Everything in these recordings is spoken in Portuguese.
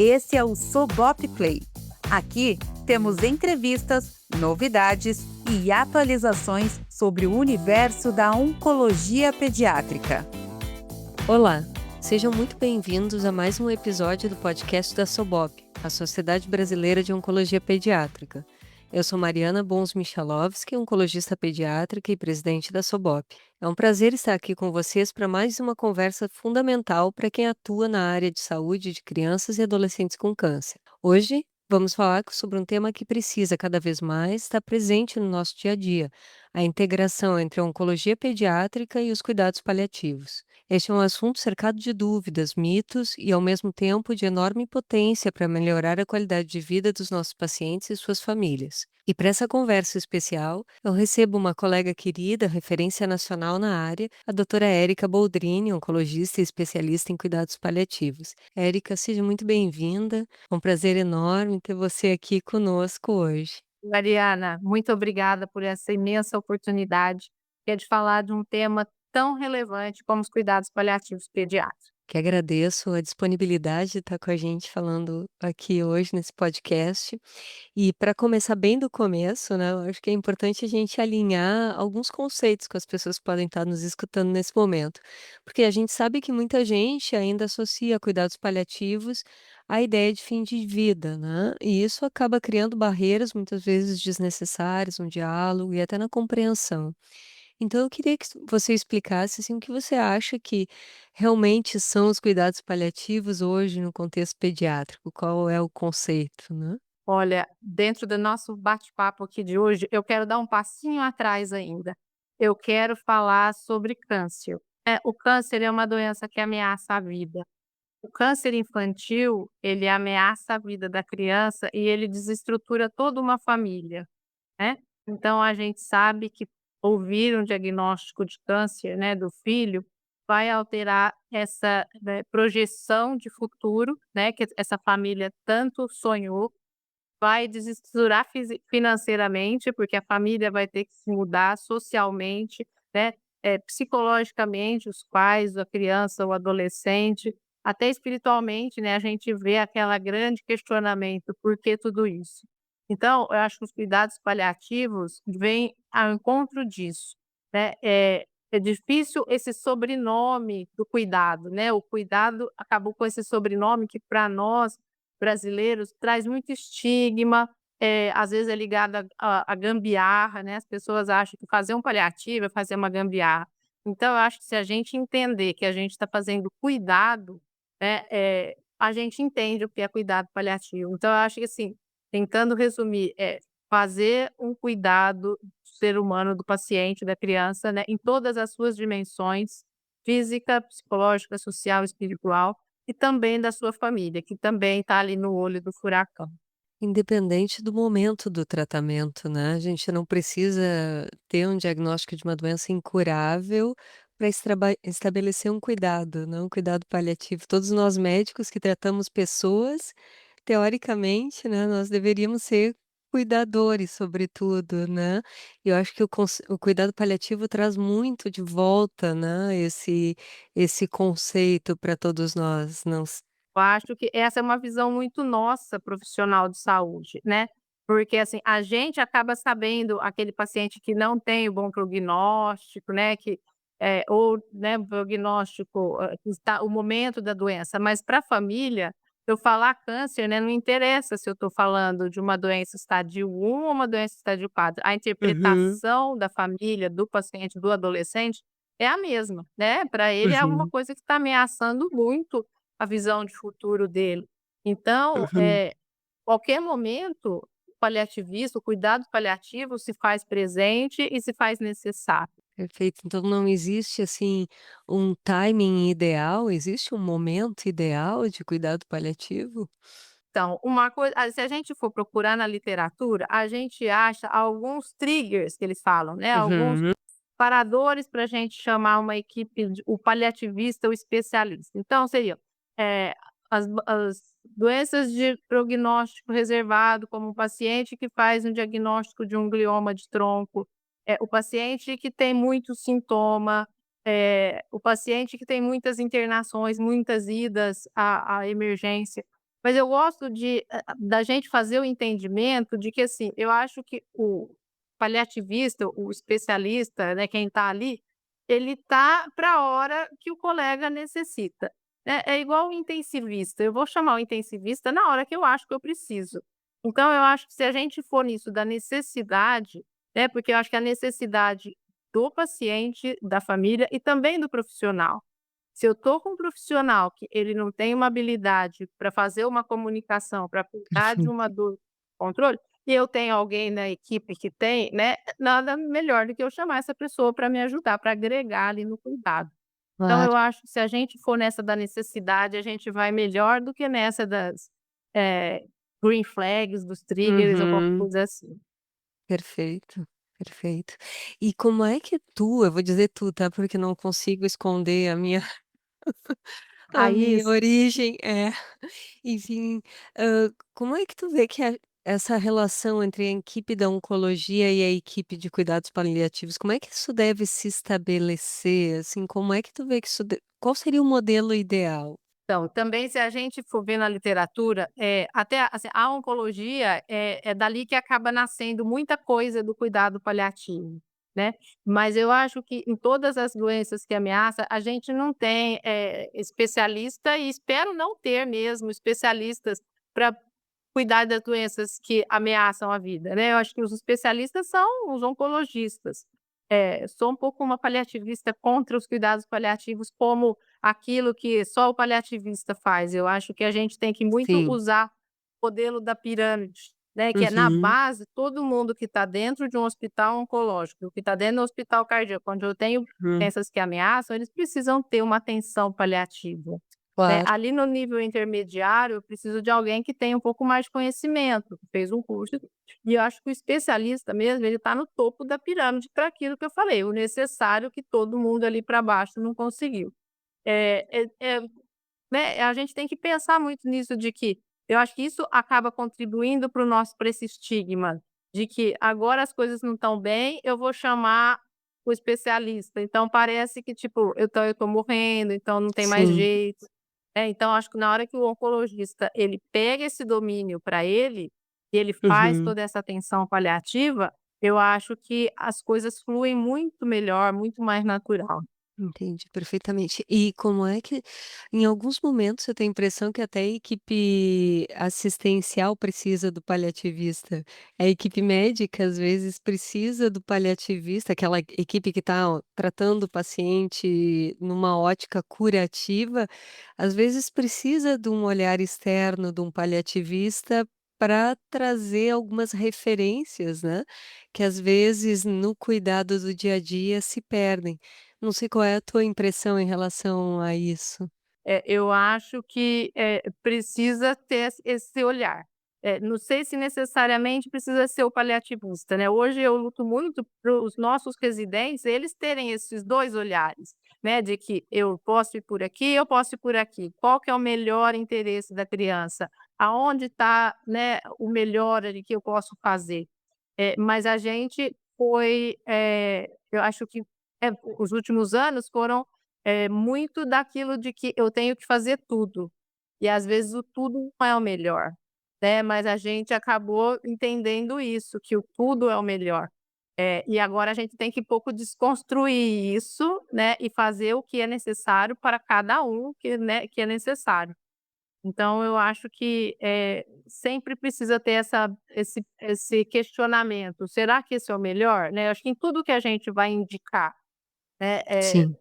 Esse é o Sobop Play. Aqui temos entrevistas, novidades e atualizações sobre o universo da oncologia pediátrica. Olá, sejam muito bem-vindos a mais um episódio do podcast da Sobop, a Sociedade Brasileira de Oncologia Pediátrica. Eu sou Mariana Bons Michalowski, oncologista pediátrica e presidente da Sobop. É um prazer estar aqui com vocês para mais uma conversa fundamental para quem atua na área de saúde de crianças e adolescentes com câncer. Hoje, vamos falar sobre um tema que precisa cada vez mais estar presente no nosso dia a dia: a integração entre a oncologia pediátrica e os cuidados paliativos. Este é um assunto cercado de dúvidas, mitos e, ao mesmo tempo, de enorme potência para melhorar a qualidade de vida dos nossos pacientes e suas famílias. E para essa conversa especial, eu recebo uma colega querida, referência nacional na área, a doutora Érica Boldrini, oncologista e especialista em cuidados paliativos. Érica, seja muito bem-vinda. É um prazer enorme ter você aqui conosco hoje. Mariana, muito obrigada por essa imensa oportunidade, que é de falar de um tema tão relevante como os cuidados paliativos pediátricos. Que agradeço a disponibilidade de estar com a gente falando aqui hoje nesse podcast. E para começar bem do começo, né, eu acho que é importante a gente alinhar alguns conceitos com as pessoas que podem estar nos escutando nesse momento. Porque a gente sabe que muita gente ainda associa cuidados paliativos à ideia de fim de vida, né? E isso acaba criando barreiras muitas vezes desnecessárias no diálogo e até na compreensão. Então eu queria que você explicasse, assim, o que você acha que realmente são os cuidados paliativos hoje no contexto pediátrico, qual é o conceito, né? Olha, dentro do nosso bate-papo aqui de hoje, eu quero dar um passinho atrás ainda. Eu quero falar sobre câncer. O câncer é uma doença que ameaça a vida. O câncer infantil, ele ameaça a vida da criança e ele desestrutura toda uma família, né. Então a gente sabe que ouvir um diagnóstico de câncer, né, do filho, vai alterar essa, né, projeção de futuro, né, que essa família tanto sonhou, vai desestruturar financeiramente, porque a família vai ter que se mudar socialmente, né, psicologicamente, os pais, a criança, o adolescente, até espiritualmente, né, a gente vê aquela grande questionamento: "Por que tudo isso?". Então, eu acho que os cuidados paliativos vêm ao encontro disso, né. É difícil esse sobrenome do cuidado, né, o cuidado acabou com esse sobrenome que para nós brasileiros traz muito estigma, às vezes é ligado à gambiarra, né, as pessoas acham que fazer um paliativo é fazer uma gambiarra. Então eu acho que se a gente entender que a gente está fazendo cuidado, né, a gente entende o que é cuidado paliativo. Então eu acho que, assim, tentando resumir, é fazer um cuidado do ser humano, do paciente, da criança, né, em todas as suas dimensões, física, psicológica, social, espiritual, e também da sua família, que também está ali no olho do furacão. Independente do momento do tratamento, né, a gente não precisa ter um diagnóstico de uma doença incurável para estabelecer um cuidado, né, um cuidado paliativo. Todos nós médicos que tratamos pessoas, teoricamente, né, nós deveríamos ser cuidadores, sobretudo, né. E eu acho que o cuidado paliativo traz muito de volta, né, esse conceito para todos nós, não s Eu acho que essa é uma visão muito nossa, profissional de saúde, né, porque, assim, a gente acaba sabendo aquele paciente que não tem o bom prognóstico, né, que, ou, né, prognóstico, que está o momento da doença, mas para a família, eu falar câncer, né, não interessa se eu estou falando de uma doença estádio 1 ou uma doença estádio 4, a Uhum, interpretação da família, do paciente, do adolescente, é a mesma, né, para ele é uma uhum, coisa que está ameaçando muito a visão de futuro dele. Então, uhum. qualquer momento, o paliativista, o cuidado paliativo se faz presente e se faz necessário. Perfeito. Então não existe, assim, um timing ideal? Existe um momento ideal de cuidado paliativo? Então, uma coisa, se a gente for procurar na literatura, a gente acha alguns triggers que eles falam, né, alguns Uhum. paradores para a gente chamar uma equipe de o paliativista, o especialista. Então seriam, eh, as doenças de prognóstico reservado, como o paciente que faz um diagnóstico de um glioma de tronco, o paciente que tem muito sintoma, o paciente que tem muitas internações, muitas idas à emergência. Mas eu gosto da gente fazer o entendimento de que, assim, eu acho que o paliativista, o especialista, né, quem está ali, ele tá para a hora que o colega necessita, né. É igual o intensivista, eu vou chamar o intensivista na hora que eu acho que eu preciso. Então eu acho que se a gente for nisso da necessidade, né, porque eu acho que a necessidade do paciente, da família e também do profissional. Se eu estou com um profissional que ele não tem uma habilidade para fazer uma comunicação, para cuidar de uma Perfeito. dor, controle, e eu tenho alguém na equipe que tem, né, nada melhor do que eu chamar essa pessoa para me ajudar, para agregar ali no cuidado. Então Claro. eu acho que se a gente for nessa da necessidade, a gente vai melhor do que nessa das, eh, green flags, dos triggers ou qualquer Uhum. coisa assim. Perfeito, perfeito. E como é que eu vou dizer tu, tá, porque não consigo esconder a minha a minha Raiz. origem. Enfim, como é que tu vê que essa relação entre a equipe da oncologia e a equipe de cuidados paliativos, como é que isso deve se estabelecer, assim, como é que tu vê que isso qual seria o modelo ideal? Então, também se a gente for ver na literatura, até assim, a oncologia é dali que acaba nascendo muita coisa do cuidado paliativo, né. Mas eu acho que em todas as doenças que ameaça, a gente não tem, especialista e espero não ter mesmo especialistas para cuidar das doenças que ameaçam a vida, né. Eu acho que os especialistas são os oncologistas. Sou um pouco uma paliativista contra os cuidados paliativos como aquilo que só o paliativista faz. Eu acho que a gente tem que muito Sim. usar o modelo da pirâmide, né, que é na Uhum, base todo mundo que está dentro de um hospital oncológico, o que está dentro do hospital cardíaco, onde eu tenho uhum. doenças que ameaçam, eles precisam ter uma atenção paliativa, né. Claro. Ali no nível intermediário, eu preciso de alguém que tenha um pouco mais de conhecimento, que fez um curso, e eu acho que o especialista mesmo, ele está no topo da pirâmide para aquilo que eu falei, o necessário que todo mundo ali para baixo não conseguiu. É é é Né, a gente tem que pensar muito nisso de que eu acho que isso acaba contribuindo para esse estigma de que agora as coisas não estão bem, eu vou chamar o especialista. Então parece que, tipo, eu tô morrendo, então não tem mais Sim. jeito. Então acho que na hora que o oncologista ele pega esse domínio para ele, e ele faz Uhum. toda essa atenção paliativa, eu acho que as coisas fluem muito melhor, muito mais natural. Entendi perfeitamente. E como é que em alguns momentos eu tenho a impressão que até a equipe assistencial precisa do paliativista. A equipe médica, às vezes, precisa do paliativista, aquela equipe que está tratando o paciente numa ótica curativa, às vezes precisa de um olhar externo de um paliativista para trazer algumas referências, né, que às vezes no cuidado do dia a dia se perdem. Não sei qual é a tua impressão em relação a isso. Eu acho que, precisa ter esse olhar. Não sei se necessariamente precisa ser o paliativista, né. Hoje eu luto muito para os nossos residentes, eles terem esses 2 olhares, né, de que eu posso ir por aqui, eu posso ir por aqui. Qual que é o melhor interesse da criança? Aonde está, né, o melhor ali que eu posso fazer? Mas a gente foi, eu acho que, os últimos anos foram, muito daquilo de que eu tenho que fazer tudo, e às vezes o tudo não é o melhor, né, mas a gente acabou entendendo isso, que o tudo é o melhor. E agora a gente tem que pouco desconstruir isso, né, e fazer o que é necessário para cada um que, né, que é necessário. Então eu acho que, sempre precisa ter esse questionamento: "Será que esse é o melhor?", né, eu acho que em tudo que a gente vai indicar, né, Sim.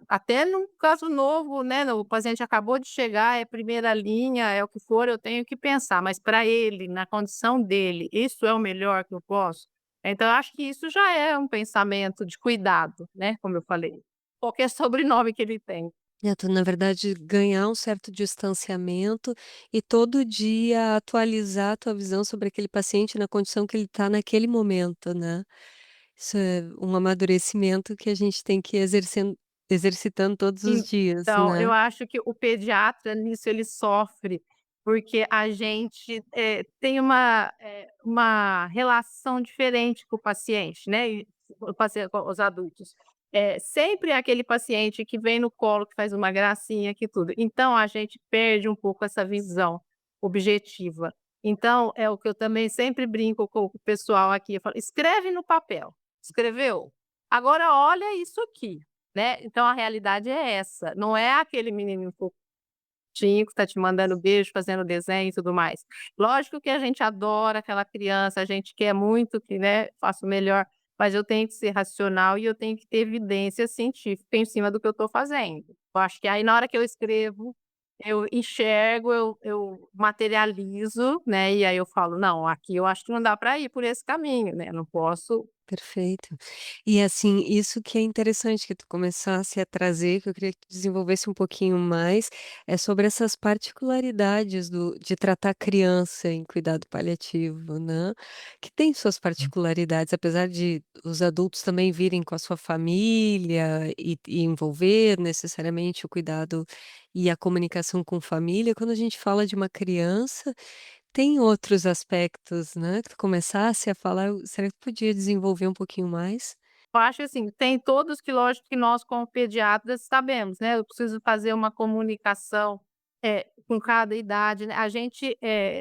até num caso novo, né, o paciente acabou de chegar, é primeira linha, é o que for, eu tenho que pensar, mas para ele, na condição dele, isso é o melhor que eu posso? Então eu acho que isso já é um pensamento de cuidado, né, como eu falei, qualquer sobrenome que ele tem. Tu, na verdade, ganhar um certo distanciamento e todo dia atualizar a tua visão sobre aquele paciente na condição que ele está naquele momento, né. Isso é um amadurecimento que a gente tem que ir exercitando todos os dias, Então, eu né. acho que o pediatra nisso ele sofre, porque a gente, tem uma relação diferente com o paciente, né, e o paciente com os adultos. Sempre é aquele paciente que vem no colo, que faz uma gracinha, que tudo. Então a gente perde um pouco essa visão. objetiva. Então, é o que eu também sempre brinco com o pessoal aqui, eu falo: "Escreve no papel". Escreveu? Agora olha isso aqui, né. Então a realidade é essa, não é aquele menininho fofinho que está te mandando beijo, fazendo desenho e tudo mais. Lógico que a gente adora aquela criança, a gente quer muito que, né, faça o melhor, mas eu tenho que ser racional e eu tenho que ter evidência científica em cima do que eu estou fazendo. Eu acho que aí na hora que eu escrevo, eu enxergo, eu materializo, né, e aí eu falo: "Não, aqui eu acho que não dá para ir por esse caminho, né, não posso". Perfeito. E, assim, isso que é interessante que tu começasse a trazer, que eu queria que tu desenvolvesse um pouquinho mais, é sobre essas particularidades de tratar a criança em cuidado paliativo, né, que tem suas particularidades, apesar de os adultos também virem com a sua família e envolver necessariamente o cuidado e a comunicação com família, quando a gente fala de uma criança, tem outros aspectos, né, que tu começasse a falar, será que podia desenvolver um pouquinho mais? Eu acho assim, tem todos que lógico que nós como pediatras sabemos, né, eu preciso fazer uma comunicação, com cada idade, né, a gente,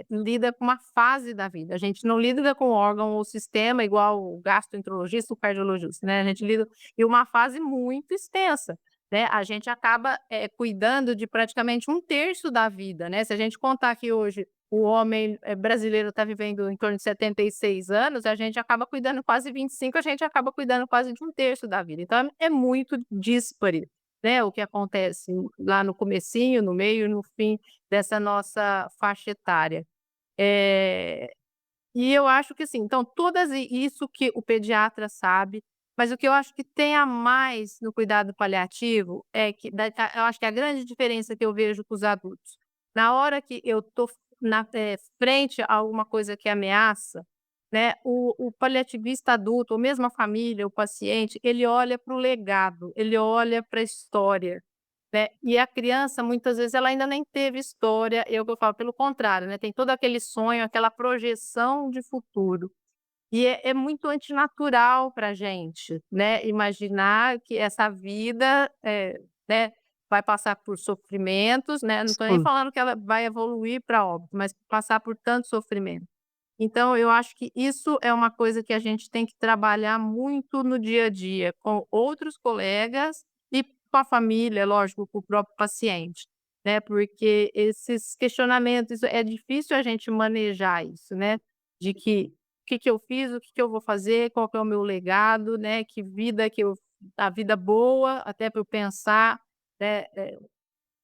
lida com uma fase da vida, a gente não lida com órgão ou sistema igual o gastroenterologista, o cardiologista, né, a gente lida em uma fase muito extensa, né, a gente acaba, cuidando de praticamente um terço da vida, né, se a gente contar que hoje o homem, brasileiro está vivendo em torno de 76 anos, a gente acaba cuidando quase 25, a gente acaba cuidando quase de um terço da vida, então é muito díspare, né, o que acontece lá no comecinho, no meio e no fim dessa nossa faixa etária. Eh, e eu acho que assim, então todas isso que o pediatra sabe, mas o que eu acho que tem a mais no cuidado paliativo é que eu acho que a grande diferença que eu vejo com os adultos, na hora que eu tô frente a alguma coisa que ameaça, né, o paliativista adulto ou mesmo a família, o paciente, ele olha para o legado, ele olha para a história, né, e a criança muitas vezes ela ainda nem teve história, é o que eu falo, pelo contrário, né, tem todo aquele sonho, aquela projeção de futuro. E é muito antinatural pra gente, né, imaginar que essa vida, né, vai passar por sofrimentos, né, não estou nem Sim. falando que ela vai evoluir para óbito, mas passar por tanto sofrimento. Então eu acho que isso é uma coisa que a gente tem que trabalhar muito no dia a dia, com outros colegas e com a família, lógico, com o próprio paciente, né, porque esses questionamentos, é difícil a gente manejar isso, né, de que o que que eu fiz, o que que eu vou fazer, qual que é o meu legado, né, que vida que eu a vida boa, até para eu pensar, né,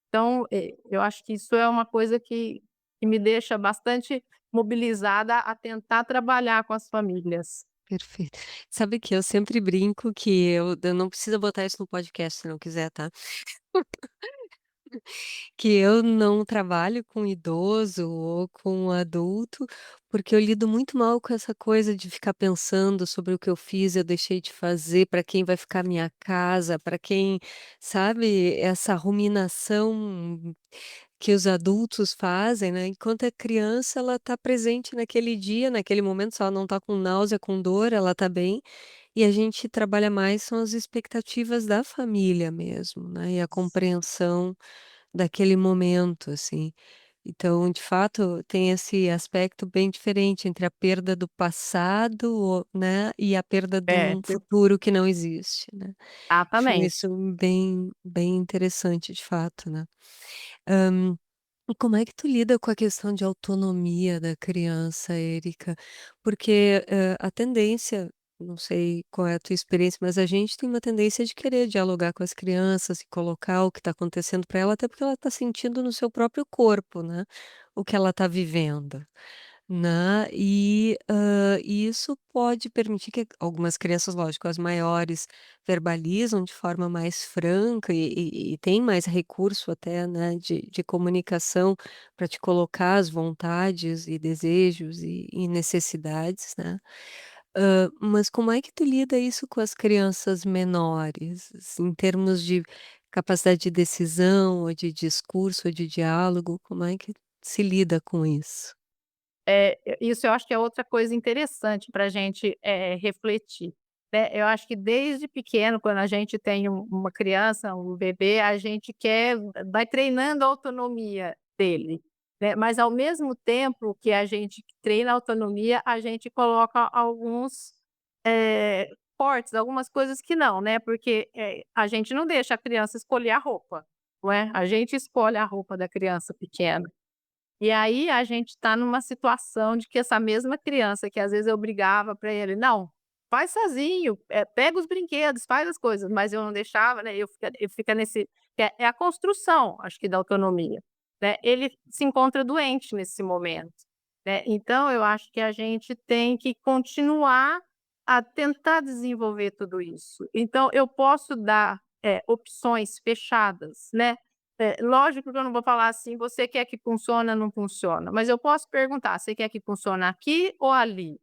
então, eu acho que isso é uma coisa que me deixa bastante mobilizada a tentar trabalhar com as famílias. Perfeito. Sabe que eu sempre brinco que eu não precisa botar isso no podcast se não quiser, tá? Que eu não trabalho com idoso ou com adulto, porque eu lido muito mal com essa coisa de ficar pensando sobre o que eu fiz, eu deixei de fazer, para quem vai ficar minha casa, para quem, sabe, essa ruminação que os adultos fazem, né, enquanto a criança ela tá presente naquele dia, naquele momento, se ela não tá com náusea, com dor, ela tá bem, e a gente trabalha mais são as expectativas da família mesmo, né, e a compreensão daquele momento, assim. Então, de fato, tem esse aspecto bem diferente entre a perda do passado, né, e a perda de É, um futuro que não existe, né. Acho exatamente. isso bem interessante, de fato, né. Hã, e como é que tu lida com a questão de autonomia da criança, Erika? Porque, a tendência, não sei qual é a tua experiência, mas a gente tem uma tendência de querer dialogar com as crianças e colocar o que está acontecendo para ela, até porque ela está sentindo no seu próprio corpo, né, o que ela está vivendo. Né, e isso pode permitir que algumas crianças, lógico, as maiores verbalizam de forma mais franca e têm mais recurso até, né, de comunicação para te colocar as vontades e desejos e necessidades, né. Mas como é que tu lida isso com as crianças menores, assim, em termos de capacidade de decisão ou de discurso ou de diálogo, como é que se lida com isso? Isso eu acho que é outra coisa interessante para a gente, refletir, né. Eu acho que desde pequeno, quando a gente tem uma criança, um bebê, a gente vai treinando a autonomia dele, né, mas ao mesmo tempo que a gente treina a autonomia, a gente coloca alguns, eh, cortes, algumas coisas que não, né, porque, a gente não deixa a criança escolher a roupa, não é, a gente escolhe a roupa da criança pequena. E aí a gente está numa situação de que essa mesma criança que às vezes eu brigava para ele: "Não, faz sozinho, pega os brinquedos, faz as coisas", mas eu não deixava, né, eu fica nesse é a construção, acho que da autonomia, né, ele se encontra doente nesse momento, né, então eu acho que a gente tem que continuar a tentar desenvolver tudo isso. Então eu posso dar, opções fechadas, né, lógico que eu não vou falar assim: "Você quer que funciona, não funciona", mas eu posso perguntar: "Você quer que funcione aqui ou ali?",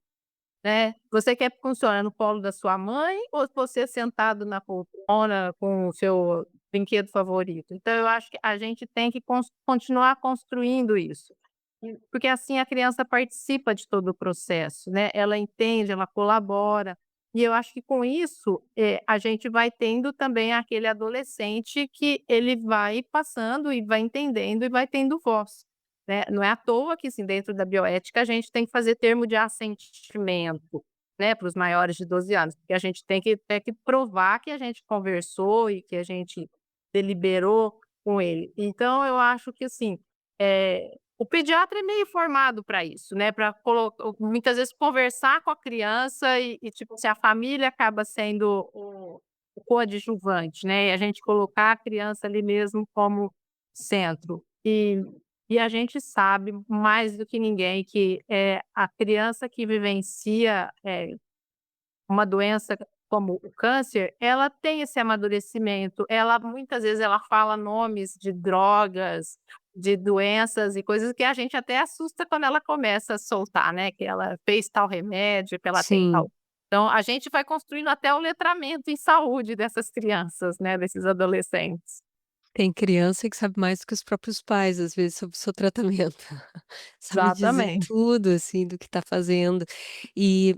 né. "Você quer que funcione no colo da sua mãe ou você sentado na poltrona com o seu brinquedo favorito?". Então eu acho que a gente tem que continuar construindo isso. Porque assim a criança participa de todo o processo, né, ela entende, ela colabora, e eu acho que com isso, a gente vai tendo também aquele adolescente que ele vai passando e vai entendendo e vai tendo voz, né. Não é à toa que, assim, dentro da bioética a gente tem que fazer termo de assentimento, né, para os maiores de 12 anos, porque a gente tem que provar que a gente conversou e que a gente deliberou com ele. Então eu acho que, assim, o pediatra é meio formado para isso, né, para muitas vezes conversar com a criança tipo, se a família acaba sendo o coadjuvante, né, e a gente colocar a criança ali mesmo como centro. E a gente sabe mais do que ninguém que, a criança que vivencia, uma doença como o câncer, ela tem esse amadurecimento, ela muitas vezes ela fala nomes de drogas, de doenças e coisas que a gente até assusta quando ela começa a soltar, né, que ela fez tal remédio, que ela tem Sim. tal. Então a gente vai construindo até o letramento em saúde dessas crianças, né, desses adolescentes. Tem criança que sabe mais do que os próprios pais, às vezes, sobre o seu tratamento. Sabe dizer Exatamente. tudo, assim, do que está fazendo. E,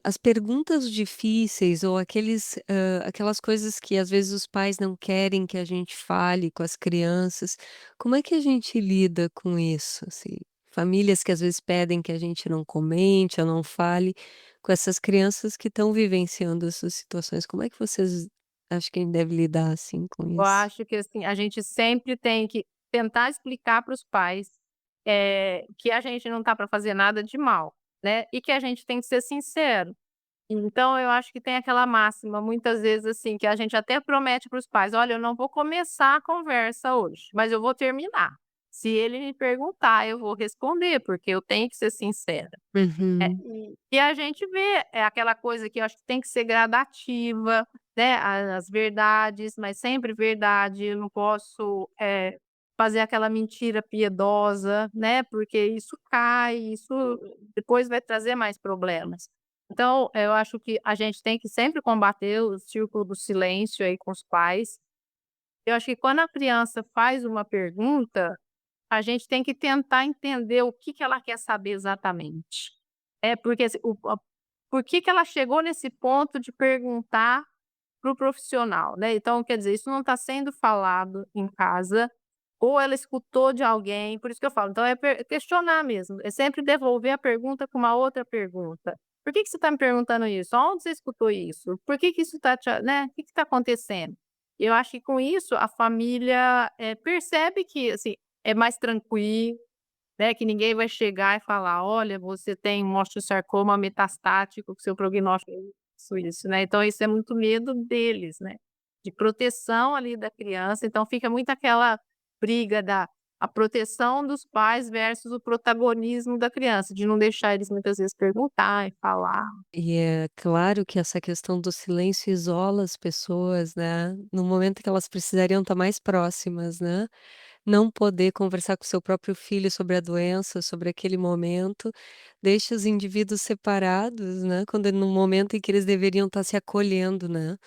as perguntas difíceis ou aquelas coisas que, às vezes, os pais não querem que a gente fale com as crianças, como é que a gente lida com isso, assim? Famílias que, às vezes, pedem que a gente não comente ou não fale com essas crianças que estão vivenciando essas situações. Como é que vocês acham que a gente deve lidar, assim, com Eu isso? acho que, assim, a gente sempre tem que tentar explicar para os pais, que a gente não tá para fazer nada de mal, né, e que a gente tem que ser sincero. Então eu acho que tem aquela máxima, muitas vezes, assim, que a gente até promete para os pais: "Olha, eu não vou começar a conversa hoje, mas eu vou terminar. Se ele me perguntar, eu vou responder, porque eu tenho que ser sincera". Uhum. E a gente vê, é aquela coisa que eu acho que tem que ser gradativa, né, as verdades, mas sempre verdade, eu não posso, fazer aquela mentira piedosa, né, porque isso cai, isso depois vai trazer mais problemas. Então, eu acho que a gente tem que sempre combater o círculo do silêncio aí com os pais. Eu acho que quando a criança faz uma pergunta, a gente tem que tentar entender o que que ela quer saber exatamente. É, porque assim, por que que ela chegou nesse ponto de perguntar para o profissional, né. Então, quer dizer, isso não está sendo falado em casa, ou ela escutou de alguém, por isso que eu falo, então é questionar mesmo, é sempre devolver a pergunta com uma outra pergunta. "Por que que você está me perguntando isso? Aonde você escutou isso? Por que que isso está né, o que que está acontecendo?". Eu acho que com isso a família, percebe que, assim, é mais tranquilo, né, que ninguém vai chegar e falar: "Olha, você tem um osteosarcoma metastático, que seu prognóstico é isso", né. Então isso é muito medo deles, né, de proteção ali da criança, então fica muito aquela briga da a proteção dos pais versus o protagonismo da criança, de não deixar eles muitas vezes perguntar e falar. E é claro que essa questão do silêncio isola as pessoas, né, no momento que elas precisariam estar mais próximas, né. Não poder conversar com o seu próprio filho sobre a doença, sobre aquele momento, deixa os indivíduos separados, né, quando no momento em que eles deveriam estar se acolhendo, né,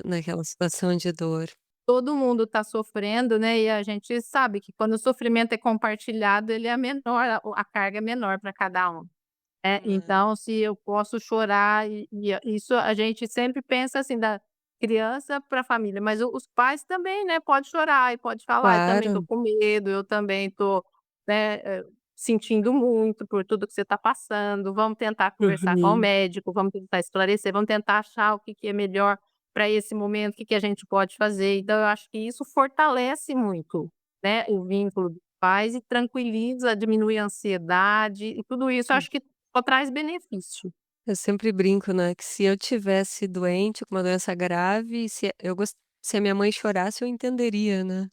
naquela situação de dor. Todo mundo está sofrendo, né, e a gente sabe que quando o sofrimento é compartilhado, ele é menor, a carga é menor para cada um. É. Então se eu posso chorar isso a gente sempre pensa assim, da criança para a família, mas os pais também, né, pode chorar e pode falar: "Eu também estou Claro. com medo, eu também estou", né, sentindo muito por tudo que você está passando, vamos tentar conversar com o Uhum. médico, vamos tentar esclarecer, vamos tentar achar o que que é melhor para esse momento, o que que a gente pode fazer. Então eu acho que isso fortalece muito, né, o vínculo dos pais e tranquiliza, diminui a ansiedade e tudo isso eu acho que só traz benefício. Eu sempre brinco, né, que se eu tivesse doente com uma doença grave, se a minha mãe chorasse, eu entenderia, né.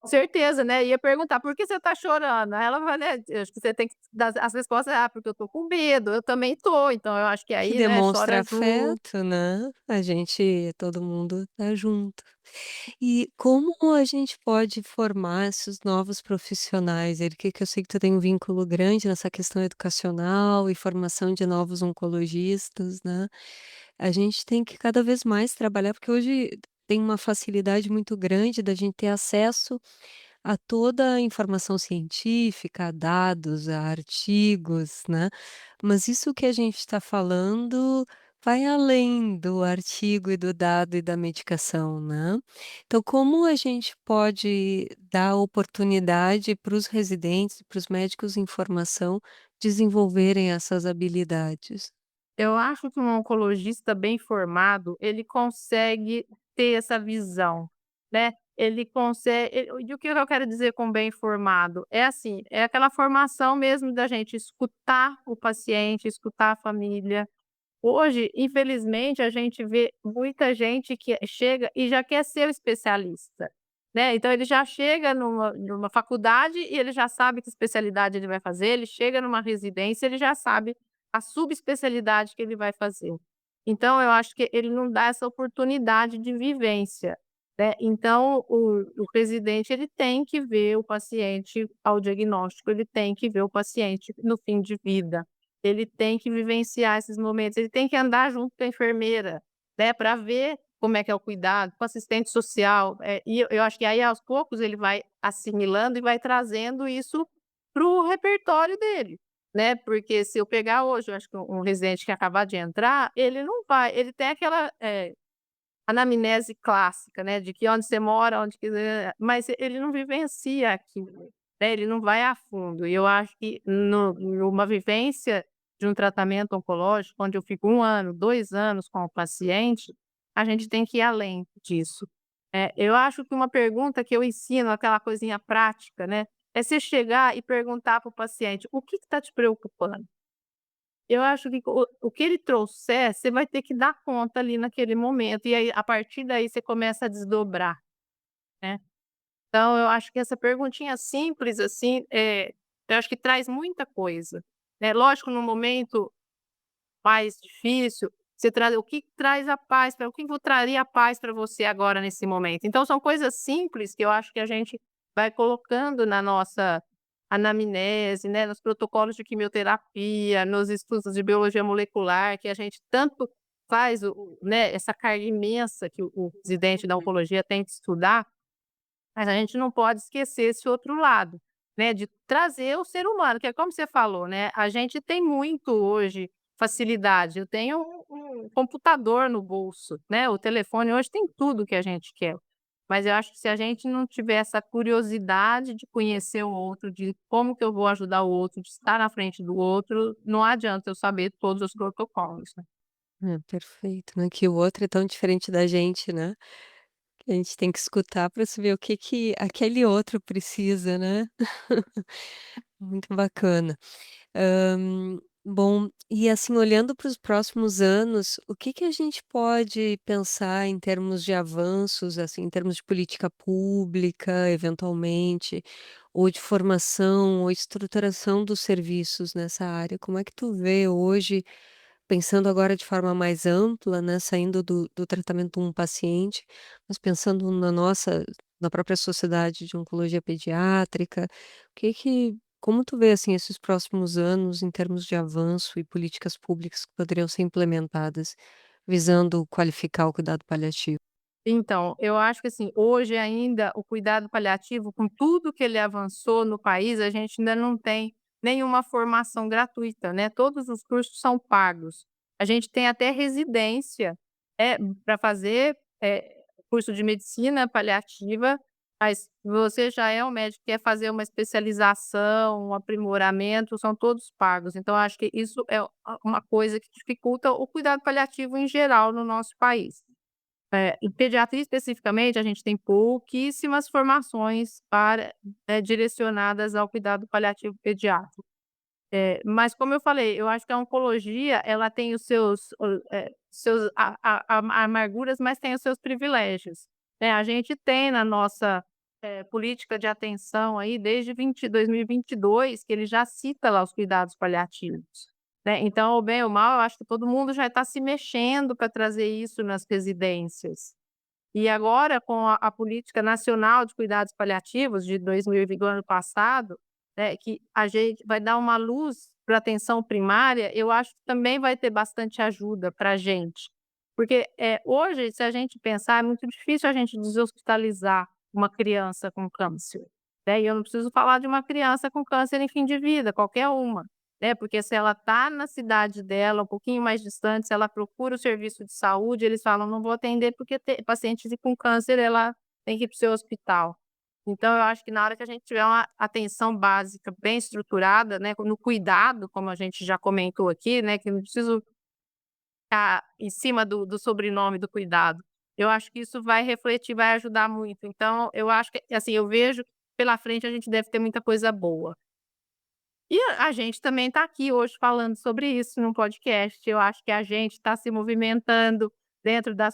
Com certeza, né, ia perguntar: "Por que você tá chorando?" Aí ela vai, né, acho que você tem que dar as respostas: "Ah, porque eu tô com medo, eu também tô", então eu acho que Que aí, né, demonstra chora junto. afeto, né, todo mundo tá junto. E como a gente pode formar esses novos profissionais? Ele que eu sei que tu tem um vínculo grande nessa questão educacional e formação de novos oncologistas, né. A gente tem que cada vez mais trabalhar, porque hoje tem uma facilidade muito grande da gente ter acesso a toda a informação científica, a dados, a artigos, né. Mas isso que a gente está falando vai além do artigo e do dado e da medicação, né. Então como a gente pode dar oportunidade para os residentes, para os médicos em formação desenvolverem essas habilidades? Eu acho que um oncologista bem formado, ele consegue ter essa visão, né, ele consegue e o que eu quero dizer com bem formado? É assim, é aquela formação mesmo da gente escutar o paciente, escutar a família. Hoje, infelizmente, a gente vê muita gente que chega e já quer ser o especialista, né, então ele já chega numa faculdade e ele já sabe que especialidade ele vai fazer, ele chega numa residência, ele já sabe a subespecialidade que ele vai fazer. Então eu acho que ele não dá essa oportunidade de vivência, né, então o residente ele tem que ver o paciente ao diagnóstico, ele tem que ver o paciente no fim de vida. Ele tem que vivenciar esses momentos, ele tem que andar junto com a enfermeira, né, para ver como é que é o cuidado, com o assistente social, e eu acho que aí aos poucos ele vai assimilando e vai trazendo isso para o repertório dele, né, porque se eu pegar hoje, eu acho que um residente que acabar de entrar, ele não vai ele tem aquela, anamnese clássica, né, de que onde você mora, onde que mas ele não vivencia aquilo, né, ele não vai a fundo. E eu acho que no numa vivência de um tratamento oncológico, onde eu fico 1 ano, 2 anos com o paciente, a gente tem que ir além disso. Eu acho que uma pergunta que eu ensino, aquela coisinha prática, né, é você chegar e perguntar para o paciente: "O que está te preocupando?". Eu acho que o que ele trouxer, você vai ter que dar conta ali naquele momento, e aí a partir daí você começa a desdobrar, né. Então eu acho que essa perguntinha simples, assim, eu acho que traz muita coisa, né. Lógico, no momento mais difícil, você traz o que traz a paz o que traria a paz para você agora nesse momento. Então são coisas simples que eu acho que a gente vai colocando na nossa anamnese, né, nos protocolos de quimioterapia, nos estudos de biologia molecular, que a gente tanto faz né, essa carga imensa que o residente da oncologia tem que estudar, mas a gente não pode esquecer esse outro lado, né, de trazer o ser humano, que é como você falou, né, a gente tem muito hoje facilidade, eu tenho um computador no bolso, né, o telefone hoje tem tudo que a gente quer, mas eu acho que se a gente não tiver essa curiosidade de conhecer o outro, de como que eu vou ajudar o outro, de estar na frente do outro, não adianta eu saber todos os protocolos, né. É, perfeito, né, que o outro é tão diferente da gente, né, que a gente tem que escutar para saber o que que aquele outro precisa, né. Muito bacana. Bom, e assim, olhando para os próximos anos, o que que a gente pode pensar em termos de avanços, assim, em termos de política pública, eventualmente, ou de formação ou estruturação dos serviços nessa área? Como é que tu vê hoje, pensando agora de forma mais ampla, né, saindo do tratamento um paciente, mas pensando na própria sociedade de oncologia pediátrica, o que que como tu vê, assim, esses próximos anos em termos de avanço e políticas públicas que poderiam ser implementadas, visando qualificar o cuidado paliativo? Então, eu acho que assim, hoje ainda o cuidado paliativo, com tudo que ele avançou no país, a gente ainda não tem nenhuma formação gratuita, né, todos os cursos são pagos. A gente tem até residência, para fazer, curso de medicina paliativa, Mas você já é um médico que quer fazer uma especialização, um aprimoramento, são todos pagos. Então, eu acho que isso é uma coisa que dificulta o cuidado paliativo em geral no nosso país. Em pediatria especificamente, a gente tem pouquíssimas formações direcionadas ao cuidado paliativo pediátrico. Mas como eu falei, eu acho que a oncologia, ela tem os seus amarguras, mas tem os seus privilégios, né. A gente tem na nossa, política de atenção aí desde 2022 que ele já cita lá os cuidados paliativos, né. Então, o bem ou mal, eu acho que todo mundo já está se mexendo para trazer isso nas residências. E agora com a Política Nacional de Cuidados Paliativos de 2020 do ano passado, né, que a gente vai dar uma luz para atenção primária, eu acho que também vai ter bastante ajuda para a gente. Porque, hoje, se a gente pensar, é muito difícil a gente deshospitalizar uma criança com câncer, né, e eu não preciso falar de uma criança com câncer em fim de vida, qualquer uma, né, porque se ela está na cidade dela, um pouquinho mais distante, se ela procura o serviço de saúde, eles falam: "Não vou atender porque paciente com câncer, ela tem que ir para o seu hospital". Então eu acho que na hora que a gente tiver uma atenção básica bem estruturada, né, no cuidado, como a gente já comentou aqui, né, que não preciso ficar em cima do sobrenome do cuidado. Eu acho que isso vai refletir, vai ajudar muito. Então eu acho que, assim, eu vejo que pela frente a gente deve ter muita coisa boa. E a gente também está aqui hoje falando sobre isso num podcast. Eu acho que a gente está se movimentando dentro da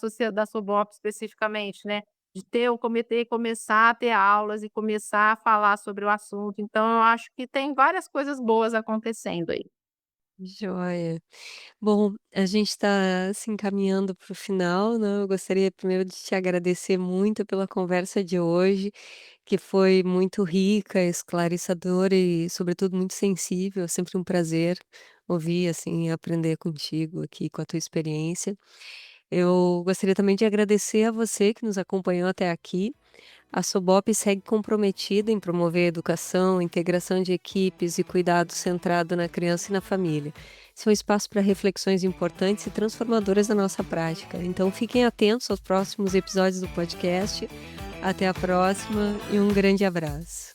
SOBOP especificamente, né, de ter o comitê, começar a ter aulas e começar a falar sobre o assunto. Então eu acho que tem várias coisas boas acontecendo aí. Joia. Bom, a gente está se encaminhando para o final, né, eu gostaria primeiro de te agradecer muito pela conversa de hoje, que foi muito rica, esclarecedora e, sobretudo, muito sensível. É sempre um prazer ouvir, assim, aprender contigo aqui, com a tua experiência. Eu gostaria também de agradecer a você que nos acompanhou até aqui. A SOBOP segue comprometida em promover a educação, integração de equipes e cuidado centrado na criança e na família. Esse é um espaço para reflexões importantes e transformadoras da nossa prática. Então fiquem atentos aos próximos episódios do podcast. Até a próxima e um grande abraço.